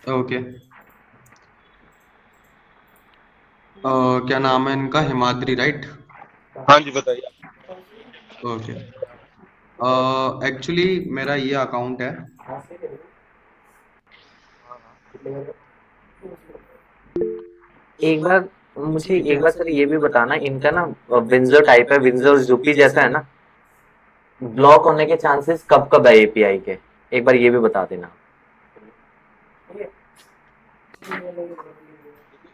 Okay. क्या नाम है इनका? हिमाद्री, राइट? हाँ जी, बताइए। ओके। एक्चुअली मेरा ये अकाउंट है। एक बार मुझे एक बार सर ये भी बताना, इनका ना विंजो टाइप है, विंजो जुपी जैसा है ना, ब्लॉक होने के चांसेस कब कब है एपीआई के, एक बार ये भी बता देना।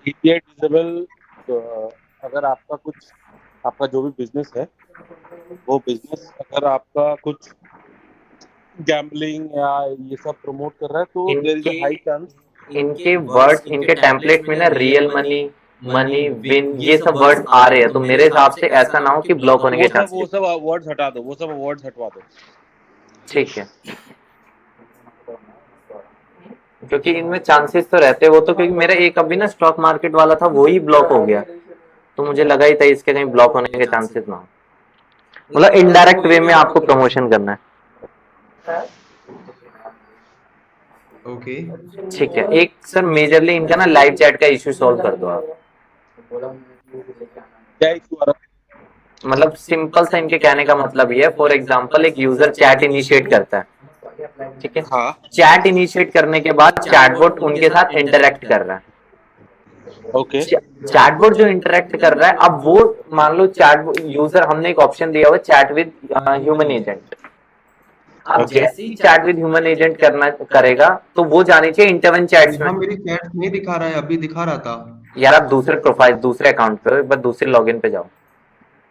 एपीआई डिसेबल, अगर आपका कुछ, आपका जो भी बिजनेस है, वो बिजनेस अगर आपका कुछ गैम्बलिंग या ये सब प्रमोट कर रहा है, तो देयर इज इनके अ हाई चांस। इनके वर्ड्स, इनके टेम्पलेट्स में ना रियल मनी, मनी विन, ये सब वर्ड्स आ रहे हैं, तो मेरे हिसाब से ऐसा ना हो कि ब्लॉक होने के वो चांसेस। सब वर्ड्स हटा दो, वो सब वर्ड्स हटवा दो। ठीक है, क्योंकि इनमें चांसेस तो रहते हैं वो तो, क्योंकि मेरा एक अभी ना स्टॉक मार्केट वाला था, वो ही ब्लॉक हो गया, तो मुझे लगा ही था इसके कहीं ब्लॉक होने के चांसेस ना हो। मतलब इनडायरेक्ट वे में आपको प्रमोशन करना है। ओके। ठीक है, एक सर मेजरली इनका ना लाइव चैट का इश्यू सॉल्व कर दो आप। क्या इशू आ रहा मतलब सिंपल सा इनके कहने का मतलब ये है, फॉर एग्जांपल एक यूजर चैट इनिशिएट करता है, ठीक है, है? हाँ। चैट इनिशिएट करने के बाद चैटबॉट उनके साथ इंटरेक्ट कर रहा है। ओके। चैटबॉट जो इंटरेक्ट कर रहा है, अब वो मान लो चैट यूजर, हमने एक ऑप्शन दिया हुआ चैट विद ह्यूमन एजेंट, अब ओके। जैसे ही चैट विद ह्यूमन एजेंट करना करेगा तो वो जानी चाहिए इंटरवन चैट्स में। यहाँ मेरी चैट नहीं दिखा रहा है, अभी दिखा रहा था। यार आप दूसरे प्रोफाइल, दूसरे अकाउंट पे हो, एक बार दूसरे लॉगिन पे जाओ।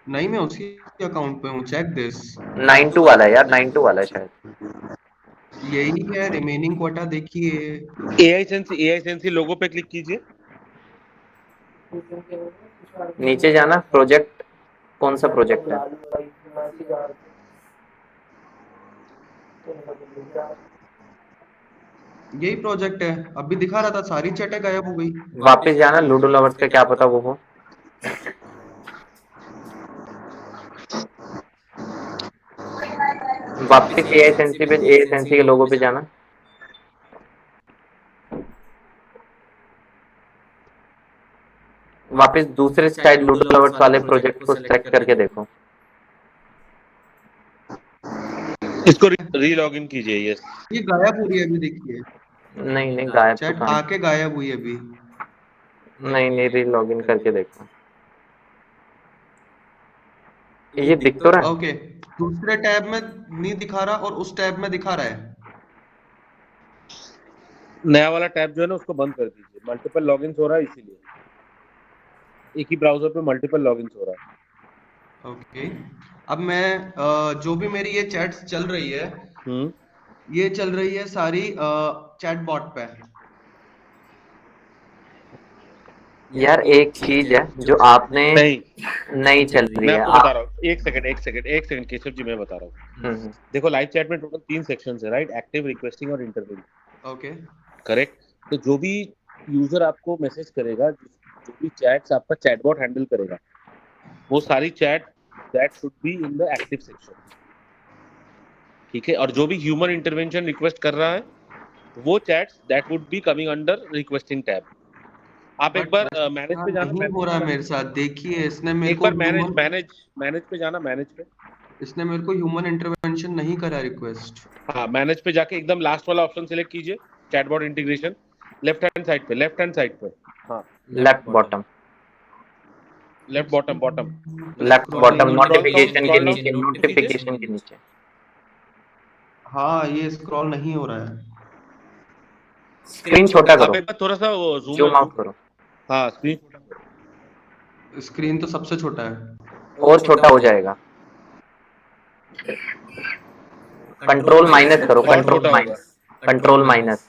नहीं, मैं उसी अकाउंट पे हूँ, चेक दिस। 92 वाला है यार, 92 वाला है शायद। यही है रिमेनिंग क्वाटा, देखिए। एआई सेंसी लोगो पे क्लिक कीजिए। नीचे जाना, प्रोजेक्ट, कौन सा प्रोजेक्ट है? यही प्रोजेक्ट है, अभी दिखा रहा था, सारी चैटें गायब हो गई। वापस जाना, लूडो लवर्स का क्या पता वो हो। वापस एएसएनसी पे, एएसएनसी के लोगो पे जाना। वापस दूसरे साइड लूडो लवर्स वाले प्रोजेक्ट को सेलेक्ट करके देखो। इसको री लॉग इन कीजिए। यस। ये गायब हो रही है अभी, देखिए। नहीं नहीं, गायब तो चैट कहाँ आके गायब हुई अभी। है? नहीं नहीं, री लॉग इन करके देखो, ये दिख तो रहा है। ओके। दूसरे टैब में नहीं दिखा रहा, और उस टैब में दिखा रहा है। नया वाला टैब जो है ना, उसको बंद कर दीजिए। मल्टीपल लॉगिन हो रहा है इसीलिए, एक ही ब्राउजर पे मल्टीपल लॉगिन हो रहा है। ओके। अब मैं जो भी मेरी ये चैट्स चल रही है, हम्म। ये चल रही है सारी चैट बॉट पे। यार एक चीज है जो आपने, नहीं, नहीं चल रही मैं है आपको बता आप। रहा हूँ। एक सेकंड केशव जी, मैं बता रहा हूँ। हम्म, देखो, लाइव चैट में टोटल 3 सेक्शंस है, राइट? एक्टिव, रिक्वेस्टिंग और इंटरव्यू। ओके। करेक्ट। तो जो भी यूजर आपको मैसेज करेगा, जो भी चैट्स आपका चैटबॉट हैंडल करेगा, वो सारी chat that should be in the active section. ठीक है। और जो भी ह्यूमन इंटरवेंशन रिक्वेस्ट कर रहा है, वो chats that would be coming under requesting tab. आप एक बट बार मैनेज ऐसा पे जाना, नहीं हो रहा है मेरे साथ, देखिए, इसने मेरे एक को बार मैनेज ह्यूमन मैनेज मैनेज पे जाना, मैनेज पे। इसने मेरे को ह्यूमन इंटरवेंशन नहीं करा रिक्वेस्ट। हाँ, मैनेज पे जाके एकदम लास्ट वाला ऑप्शन सिलेक्ट कीजिए, chatbot integration. Left hand side पे। हाँ, left bottom, left bottom bottom. Left scroll bottom नहीं हो रहा। स्क्रॉल डाउन, नोटिफिकेशन के स्क्रॉल डाउन। नीचे, नोटिफिकेशन के नीचे। हाँ, ये स्क्रॉल नहीं हो रहा है। स्क्रीन छोटा आप करो, एक बार थोड़ा सा वो जूम जूम। आउट करो, हाँ, स्क्रीन छोटा करो। स्क्रीन तो सबसे छोटा है। और छोटा हो जाएगा। कंट्रोल माइनस करो, और कंट्रोल छोटा होगा। Minus, control minus,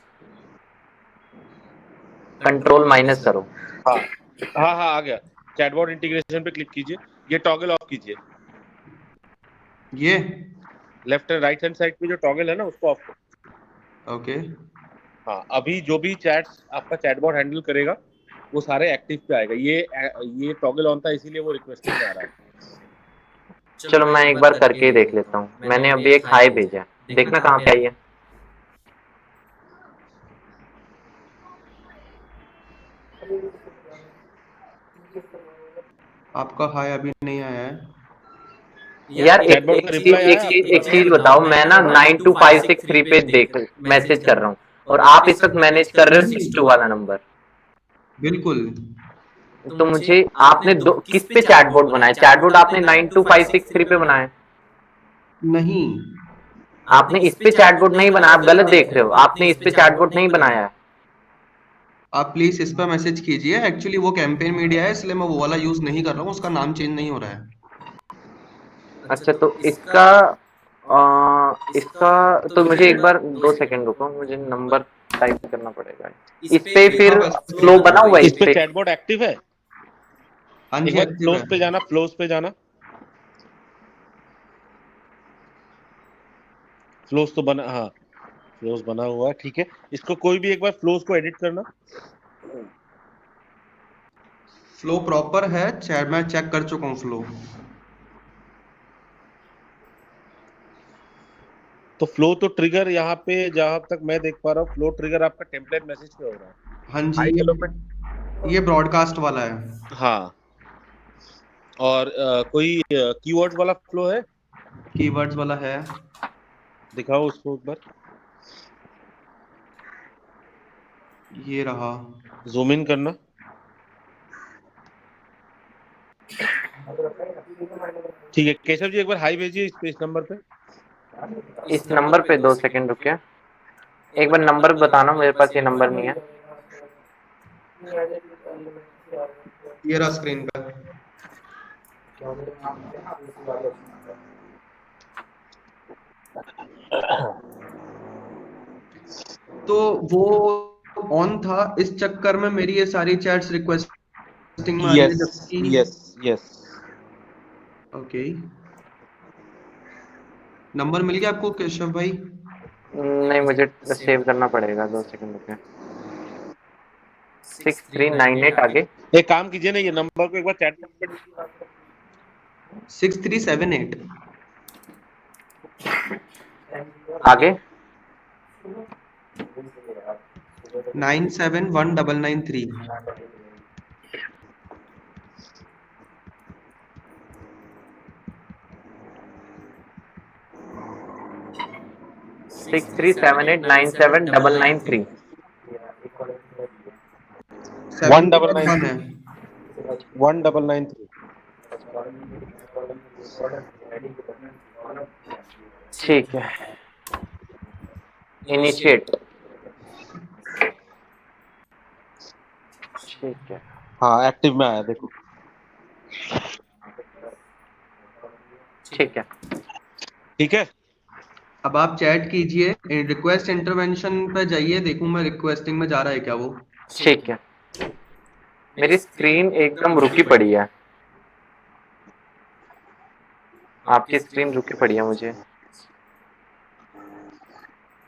control minus करो। हाँ हाँ हाँ, आ गया। चैटबॉट इंटीग्रेशन पे क्लिक कीजिए, ये टॉगल ऑफ कीजिए। ये। Left and right hand side पे जो टॉगल है ना, उसको ऑफ करो। ओके। हाँ, अभी जो भी चैट्स आपका चैटबॉट हैंडल करेगा, वो सारे एक्टिव पे आएगा। ये टॉगल ऑन था, इसीलिए वो रिक्वेस्टिंग में आ रहा है। चलो मैं एक बार करके ही देख लेता हूँ, मैंने अभी एक हाई भेजा, देखना कहाँ पे आई है। आपका हाय अभी नहीं आया है। यार एक चैटबॉट एक का चीज रिप्लाई एक आया चीज आपके एक पास? चीज बताओ, मैं ना 92563 पे देख मैसेज कर रहा हूँ और आप इस वक्त मैनेज कर रहे हो 62 वाला नंबर। बिल्कुल। तो मुझे आपने दो किस पे चैटबॉट बनाया? चैटबॉट आपने 92563 पे बनाया, नहीं, आपने इस पे चैटबॉट नहीं बनाया, आप गलत देख रहे हो, आपने इस पे चैटबॉट नहीं बनाया है। आप प्लीज इस पर मैसेज कीजिए। एक्चुअली वो कैंपेन मीडिया है, इसलिए मैं वो वाला यूज नहीं कर रहा हूँ, उसका नाम चेंज नहीं हो रहा है। अच्छा तो इसका तो मुझे एक बार 2 सेकंड रुको, मुझे नंबर टाइप करना पड़ेगा। इस पे हाँ फिर बस फ्लो बना हुआ है इस इस पे पे? चैटबॉट एक्टिव है? हाँ एक जी, बार एक्टिव फ्लोस है। पे जाना, फ्लोस पे जाना। फ्लोस तो बना, हाँ फ्लोस बना हुआ है, ठीक है। इसको कोई भी एक बार फ्लोस को एडिट करना। फ्लो प्रॉपर है, मैं चेक कर चुका हूँ फ्लो। तो फ्लो तो ट्रिगर यहाँ पे जहां तक मैं देख पा रहा हूँ, फ्लो ट्रिगर आपका टेम्पलेट मैसेज पे हो रहा है। हाँ जी, हाई हेलो पे, ये ब्रॉडकास्ट वाला है। हाँ। और कोई कीवर्ड्स वाला फ्लो है? कीवर्ड्स वाला है। दिखाओ उसको एक बार, ये रहा। जूम इन करना। ठीक है केशव जी, एक बार हाई भेजिए इस नंबर पे। इस नंबर पे 2 सेकंड रुकिए, एक बार नंबर बताना, मेरे पास ये नंबर नहीं है। ये रहा स्क्रीन पे। तो वो ऑन था, इस चक्कर में मेरी ये सारी चैट्स रिक्वेस्टिंग में आ रही है, यस जबकि यस यस। ओके। नंबर मिल गया आपको केशव भाई? नहीं, मुझे सेव करना पड़ेगा, 2 सेकंड रुकिए। 6398 आगे। एक काम कीजिए ना, ये नंबर को एक बार चैट पे। 6378 आगे 971993। 6378979993। 1 7 के डबल बाद नाइन 1 है। 1993। ठीक है, इनिशिएट। ठीक है, हाँ एक्टिव में आया देखो। ठीक है। ठीक है। अब आप चैट कीजिए, रिक्वेस्ट इंटरवेंशन पे जाइए, देखूं मैं रिक्वेस्टिंग में जा रहा है क्या वो। ठीक है, मेरी स्क्रीन एकदम रुकी पड़ी है, आपकी स्क्रीन रुकी पड़ी है मुझे।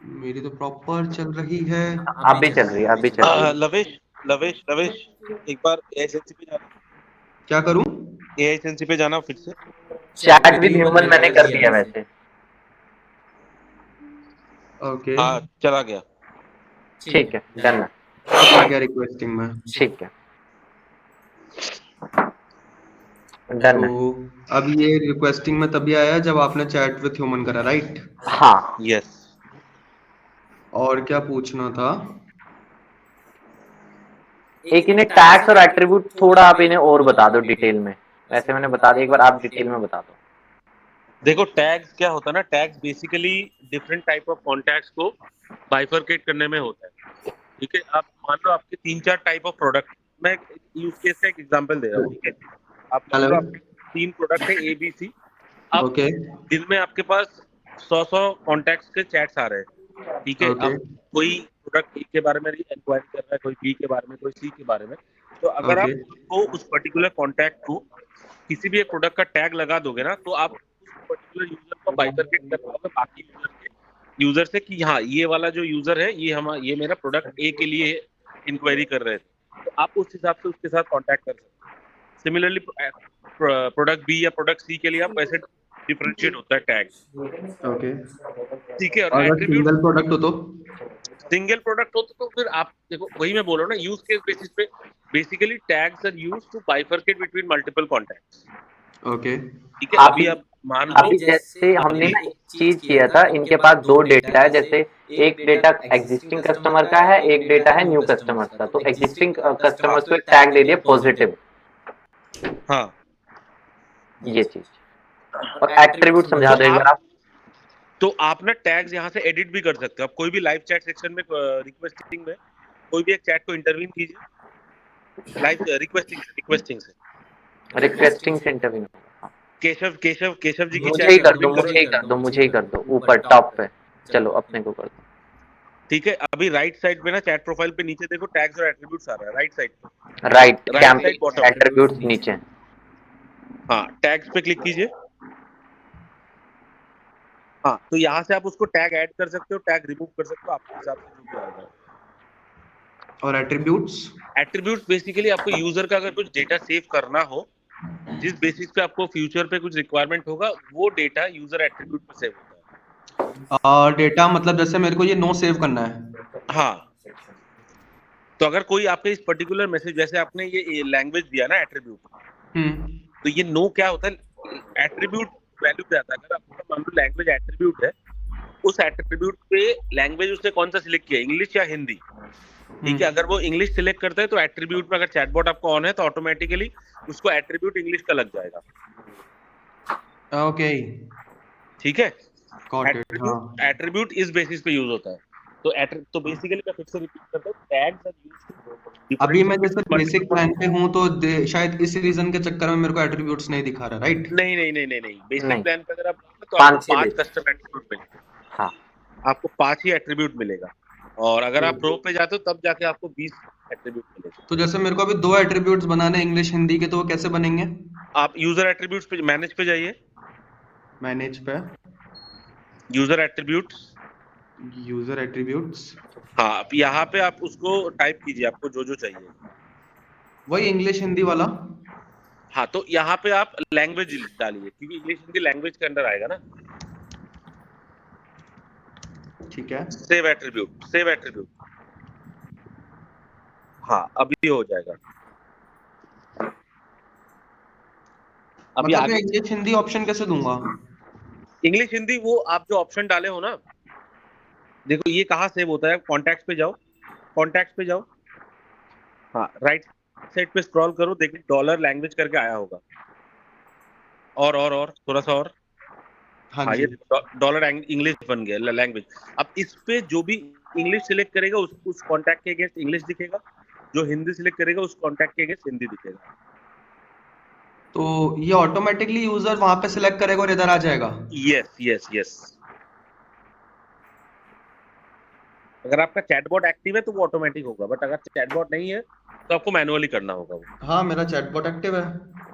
मेरी तो प्रॉपर चल रही है। अभी चल रही है, अभी चल रही है। लवेश लवेश लवेश, एक बार एएसएनसी पे जाना। क्या करूं? एएसएनसी पे जाना फिर से। चैट विद ह्यूमन मैंने कर दिया वैसे। ओके, हाँ चला गया। ठीक है, डन है। आ गया रिक्वेस्टिंग में। ठीक है, डन तो है। अब ये रिक्वेस्टिंग में तभी आया जब आपने चैट विथ ह्यूमन करा, राइट? हाँ, यस। और क्या पूछना था? एक इन्हें टैग्स और एट्रीब्यूट थोड़ा आप इन्हें और बता दो डिटेल में, वैसे मैंने बता दिया, एक बार आप डिटेल में बता दो। देखो टैग्स क्या होता है ना, tags basically different type of contacts को बाइफरकेट करने में होता है। ठीक है, आप मान लो आपके 3-4 टाइप ऑफ प्रोडक्ट, मैं एक यूज केस का एक एग्जांपल दे रहा हूँ। ठीक है, आप मान हेलो। लो आपके 3 प्रोडक्ट है ए बी सी। अब ओके। दिन में आपके पास 100 कॉन्टैक्ट्स के चैट्स आ रहे हैं। ठीक है, ओके। अब कोई प्रोडक्ट ए के बारे में इंक्वायरी कर रहा है, कोई बी के बारे में, कोई सी के बारे में। तो अगर ओके। आप उसको उस पर्टिकुलर कॉन्टैक्ट को किसी भी एक प्रोडक्ट का टैग लगा दोगे ना, तो आप उस पर्टिकुलर यूजर को बाइफरकेट कर पाओगे बाकी यूजर से कि हाँ ये वाला जो यूजर है ये मेरा प्रोडक्ट ए के लिए इंक्वायरी कर रहे थे, तो आप उस हिसाब से उसके साथ कांटेक्ट कर सकते हो। सिमिलरली प्रोडक्ट बी या प्रोडक्ट सी के लिए आप ऐसे डिफरेंशिएट होता है टैग। ओके। ठीक है, और अगर एट्रीब्यूट, सिंगल प्रोडक्ट हो तो? सिंगल प्रोडक्ट होता तो फिर आप देखो, वही मैं बोल रहा हूँ ना, यूज केस बेसिस पे basically tags are used to bifurcate between multiple contacts. Okay. ठीक है, अभी अभी आप मान लो अभी जैसे हमने अभी ना एक चीज किया था, इनके पास दो डेटा है, जैसे एक डेटा एग्जिस्टिंग कस्टमर का है, एक डेटा है न्यू कस्टमर का। तो एग्जिस्टिंग कस्टमर्स को एक टैग दे दिया पॉजिटिव, हाँ, ये चीज। और एट्रीब्यूट समझा तो दो एक बार आप। आप ना टैग्स यहाँ से एडिट भी कर सकते हो। आप कोई भी लाइव चैट सेक्शन में रिक्वेस्टिंग में कोई भी एक चैट को इंटरवीन कीजिए, लाइव रिक्वेस्टिंग से रिक्वेस्टिंग से इंटरव्यू, केशव जी की मुझे चैट ही कर दो, इंटरवीन करो। मुझे ही कर दो, मुझे ही कर दो, ऊपर टॉप पे। चलो अपने को कर दो। ठीक है, अभी राइट साइड पे ना चैट प्रोफाइल पे नीचे देखो टैग्स और एट्रीब्यूट्स आ रहा है, राइट साइड पे, right right side campaign bottom. Attributes नीचे। हाँ, टैग्स पे क्लिक कीजिए। हाँ, तो यहाँ से आप उसको टैग ऐड कर सकते हो, टैग रिमूव कर सकते हो, आपके हिसाब से जो भी आएगा। और एट्रीब्यूट्स? एट्रीब्यूट्स बेसिकली आपको यूजर का अगर कुछ डेटा सेव करना हो, जिस बेसिस पे आपको फ्यूचर पे कुछ रिक्वायरमेंट होगा, वो डेटा यूजर एट्रीब्यूट में सेव होता डेटा मतलब जैसे मेरे को ये नो सेव करना है। है। हाँ, तो अगर कोई आपके इस पर्टिकुलर मैसेज, जैसे आपने ये लैंग्वेज दिया ना एट्रीब्यूट, हम्म। तो ये नो क्या होता है, एट्रीब्यूट वैल्यू क्या आता है। अगर आपका मान लो लैंग्वेज एट्रीब्यूट है, उस एट्रीब्यूट पे लैंग्वेज उसने कौन सा सिलेक्ट किया, इंग्लिश या हिंदी। ठीक है, अगर वो इंग्लिश सिलेक्ट करता है तो एट्रीब्यूट में अगर चैटबॉट आपका ऑन है तो ऑटोमेटिकली उसको एट्रीब्यूट इंग्लिश का लग जाएगा। ओके, ठीक है, गॉट इट। हाँ, एट्रीब्यूट इस बेसिस पे यूज होता है। तो बेसिकली मैं फिर से रिपीट करता हूँ, टैग्स आर यूज्ड टू अभी मैं डिफरेंशिएट जैसे बिटवीन बेसिक मल्टीपल। प्लान पे हूँ तो शायद इस रीजन के चक्कर में मेरे को एट्रीब्यूट्स नहीं दिखा रहा, राइट? नहीं नहीं नहीं नहीं नहीं, बेसिक नहीं, प्लान पे अगर आप जाओगे तो आपको 5-6 5 देते। कस्टम एट्रीब्यूट मिलेंगे। हाँ, आपको 5 ही एट्रीब्यूट मिलेगा, और अगर आप प्रो पे जाते हो तब जाके आपको 20 एट्रीब्यूट मिलेगा। तो जैसे मेरे को अभी दो एट्रीब्यूट्स बनाने इंग्लिश हिंदी के, तो वो कैसे बनेंगे? आप यूजर एट्रीब्यूट्स पे, मैनेज पे जाइए, मैनेज पे, यूजर एट्रीब्यूट्स। User attributes. हाँ, आप यहाँ पे आप उसको टाइप कीजिए, आपको जो जो चाहिए। वही इंग्लिश हिंदी वाला? हाँ, तो यहाँ पे आप लैंग्वेज डालिए, क्योंकि इंग्लिश हिंदी लैंग्वेज के अंदर आएगा ना। ठीक है। Save attribute, save attribute. हाँ, अभी हो जाएगा। अभी मतलब मैं आगे इंग्लिश हिंदी ऑप्शन कैसे दूंगा? इंग्लिश हिंदी, वो आप जो ऑप्शन डाले हो ना, देखो ये कहाँ सेव होता है। कॉन्टैक्ट्स पे जाओ, कॉन्टैक्ट्स पे जाओ। हाँ, राइट साइड पे स्क्रॉल करो, देखिए डॉलर लैंग्वेज करके आया होगा। और थोड़ा सा और। हाँ हाँ, ये जी। डॉलर इंग्लिश बन गया लैंग्वेज। अब इस पे जो भी इंग्लिश सिलेक्ट करेगा उस कॉन्टैक्ट के अगेंस्ट इंग्लिश दिखेगा, जो हिंदी सिलेक्ट करेगा उस कॉन्टैक्ट के अगेंस्ट हिंदी दिखेगा। तो ये ऑटोमेटिकली यूजर वहां पे सिलेक्ट करेगा और इधर आ जाएगा? Yes yes yes. अगर आपका चैटबॉट एक्टिव है तो वो ऑटोमेटिक होगा, बट अगर चैटबॉट नहीं है तो आपको मैनुअली करना होगा वो। हाँ, मेरा चैटबॉट एक्टिव है।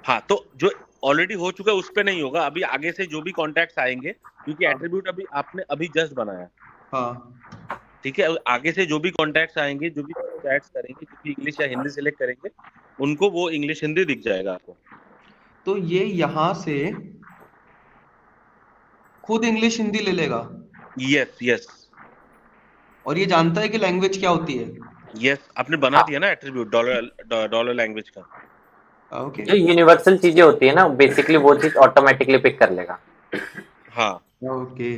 हाँ, तो जो ऑलरेडी हो चुका है उस पे नहीं होगा, अभी आगे से जो भी कॉन्टैक्ट्स आएंगे, क्योंकि हाँ। एट्रीब्यूट अभी आपने अभी जस्ट बनाया। हाँ। ठीक है, आगे से जो भी कॉन्टैक्ट्स आएंगे, जो भी चैट्स करेंगे, जो भी इंग्लिश या हिंदी सिलेक्ट करेंगे, उनको वो इंग्लिश हिंदी दिख जाएगा आपको। तो ये यहाँ से खुद इंग्लिश हिंदी ले लेगा? यस यस और ये जानता है कि लैंग्वेज क्या होती है? यस, आपने बना हाँ, दिया ना एट्रीब्यूट डॉलर लैंग्वेज का। ओके। जो यूनिवर्सल चीजें होती है ना, बेसिकली वो चीज ऑटोमेटिकली पिक कर लेगा। हाँ, ओके,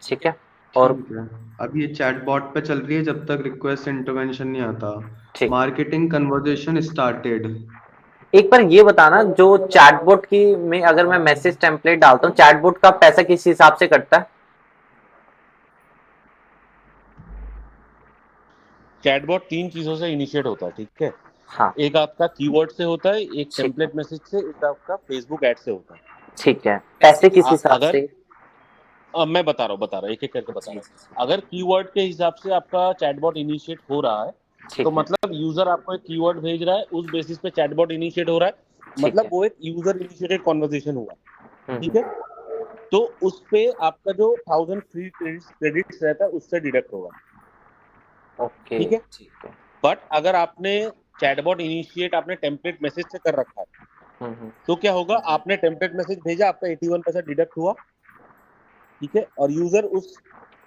ठीक है। और ठीक है। अब ये चैटबॉट पे चल रही है जब तक रिक्वेस्ट इंटरवेंशन नहीं आता। ठीक, मार्केटिंग कन्वर्जेशन स्टार्टेड। एक बार ये बताना, जो चैटबॉट की में अगर मैं मैसेज टेम्पलेट डालता हूँ, चैटबॉट का पैसा किस हिसाब से कटता है? चैटबॉट 3 चीजों से इनिशिएट होता है। ठीक है, हाँ, एक आपका कीवर्ड से होता है, एक ठीक है, टेम्पलेट मैसेज से, एक आपका फेसबुक ऐड से होता है। ठीक है। पैसे किस हिसाब अगर से? मैं बता रहा हूँ, एक एक करके बता जी, रहा जी, जी। हूँ। अगर कीवर्ड के हिसाब से आपका चैटबॉट इनिशिएट हो रहा है, तो ठीक है, मतलब यूजर आपको एक कीवर्ड भेज रहा है, उस बेसिस पे चैटबॉट इनिशिएट हो रहा है, ठीक मतलब है। वो एक यूजर इनिशिएटेड कॉन्वर्सेशन हुआ। ठीक है, हम्म, तो उस पे आपका जो 1000 फ्री क्रेडिट्स रहता है उससे डिडक्ट होगा। ओके, ठीक है, ठीक है। बट अगर आपने चैटबॉट इनिशिएट आपने टेम्पलेट मैसेज से कर रखा है, हम्म, तो क्या होगा, आपने टेम्पलेट मैसेज भेजा, आपका 81 पैसा डिडक्ट हुआ। ठीक है, और यूजर उस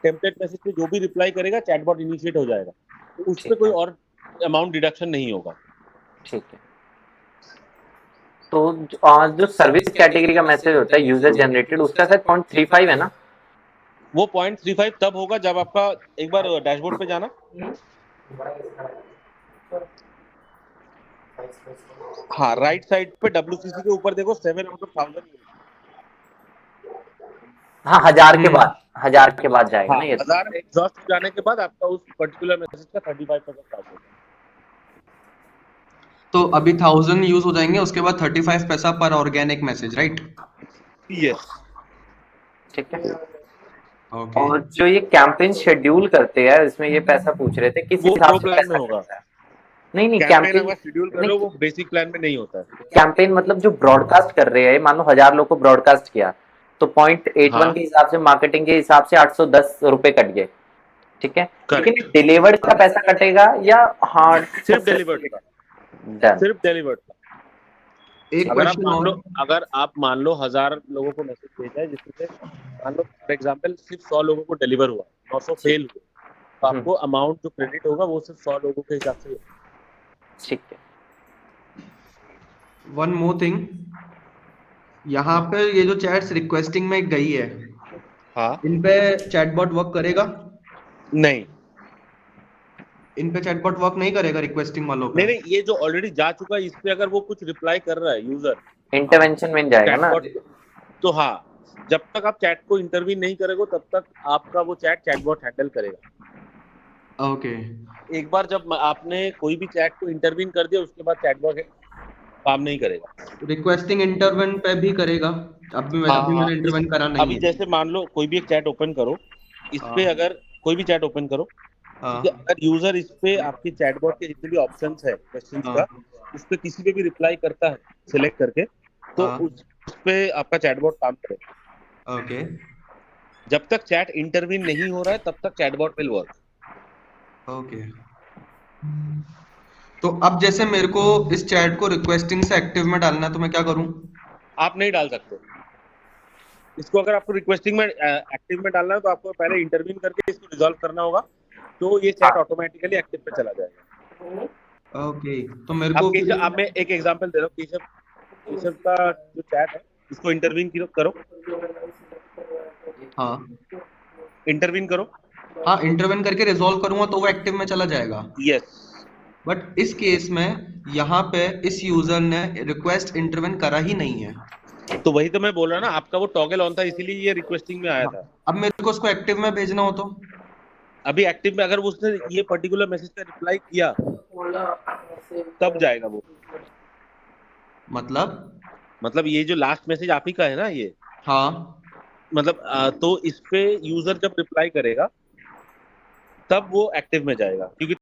टेम्पलेट मैसेज पे जो भी रिप्लाई करेगा चैटबॉट इनिशिएट हो जाएगा, तो उस पे ठीक कोई है। और अमाउंट डिडक्शन नहीं होगा। ठीक है। तो जो सर्विस कैटेगरी का मैसेज होता है यूजर जनरेटेड, उसका शायद 0.35 है ना? वो 0.35 तब होगा जब आपका, एक बार डैशबोर्ड पे जाना, हाँ राइट साइड पे WCC के ऊपर देखो 7/1000। हाँ, 1000 के बाद जाएगा हाँ, ना ये? 1000 एग्जॉस्ट हो जाने के बाद आपका उस पर्टिकुलर मैसेज का 35% चार्ज होगा। तो अभी 1000 यूज हो जाएंगे, उसके बाद 35 पैसा पर ऑर्गेनिक मैसेज, राइट? यस। ठीक है। ओके। और जो ये कैंपेन शेड्यूल करते हैं, इसमें ये पैसा पूछ रहे थे, किस वो हिसाब प्रो से प्लान में पैसा होगा। कटता है? नहीं नहीं, कैंपेन अगर शेड्यूल कर लो नहीं, वो बेसिक प्लान में नहीं होता है। कैंपेन मतलब जो ब्रॉडकास्ट कर रहे हैं, मान लो 1000 लोग को ब्रॉडकास्ट किया, तो 0.81 हाँ के हिसाब से, मार्केटिंग के हिसाब से 810 रुपए कट गए। ठीक है, लेकिन करेक्ट। डिलीवर्ड का पैसा कटेगा या? हाँ, सिर्फ डिलीवर्ड का, डन। सिर्फ डिलीवर्ड का। एक अगर आप क्वेश्चन मान और। लो, अगर आप मान लो 1000 लोगों को मैसेज भेजा है, जिसमें से मान लो फॉर एग्जांपल सिर्फ 100 लोगों को डिलीवर हुआ, 900 ठीक। फेल हुए, तो आपको अमाउंट जो क्रेडिट होगा वो सिर्फ 100 लोगों के हिसाब से होगा। ठीक है। वन मोर थिंग, यहाँ पे ये जो चैट्स रिक्वेस्टिंग में गई है, हाँ इन पे चैटबॉट वर्क करेगा? नहीं इन पे चैटबॉट वर्क नहीं करेगा रिक्वेस्टिंग वालों पे? नहीं नहीं, ये जो ऑलरेडी जा चुका है इस पे अगर वो कुछ रिप्लाई कर रहा है यूजर इंटरवेंशन में जाएगा ना? चैटबॉट, तो हाँ, जब तक आप चैट को इंटरव्यू नहीं करोगे तब तक आपका वो चैटबॉट हैंडल करेगा। ओके। एक बार जब आपने कोई भी चैट को इंटरव्यू कर दिया उसके बाद चैटबॉट काम नहीं करेगा। रिक्वेस्टिंग इंटरवन पे भी करेगा? हाँ अभी हाँ, मैंने इंटरवन करा नहीं अभी है। जैसे मान लो कोई भी एक चैट ओपन करो, इस पे हाँ। अगर कोई भी चैट ओपन करो, ठीक है, हाँ। अगर यूजर इस पे आपके चैटबॉट के जितने भी ऑप्शंस है क्वेश्चंस का, हाँ। उस पे किसी पे भी रिप्लाई करता है सिलेक्ट करके, तो हाँ। उस पे आपका चैटबॉट काम करेगा। ओके। जब तक चैट इंटरव्यू नहीं हो रहा है तब तक चैटबॉट विल वर्क। ओके। तो अब जैसे मेरे को इस चैट को रिक्वेस्टिंग से एक्टिव में डालना है, तो मैं क्या करूं? आप नहीं डाल सकते इसको। अगर आपको रिक्वेस्टिंग में एक्टिव में डालना है तो आपको पहले इंटरव्यू करके इसको रिजॉल्व करना होगा, तो ये चैट हाँ। ऑटोमेटिकली एक्टिव पे चला जाएगा। ओके। तो मेरे अब को केशव, फिर। अब मैं एक एग्जांपल दे रहा हूँ। केशव, केशव का जो चैट है इसको इंटरव्यू करो, हाँ। इंटरव्यू करो। हाँ, इंटरवन करके रिजॉल्व करूंगा तो वो एक्टिव में चला जाएगा। यस, बट इस केस में यहाँ पे इस यूजर ने रिक्वेस्ट इंटरवन करा ही नहीं है। तो वही तो मैं बोल रहा ना, आपका वो टॉगल ऑन था इसीलिए ये रिक्वेस्टिंग में आया हाँ। था। अब मेरे को उसको एक्टिव में भेजना हो तो? अभी एक्टिव में अगर उसने ये पर्टिकुलर मैसेज का रिप्लाई किया तब जाएगा वो। मतलब ये जो लास्ट मैसेज आप ही का है ना ये, हाँ। तो इस पे यूजर जब रिप्लाई करेगा तब वो एक्टिव में जाएगा, क्योंकि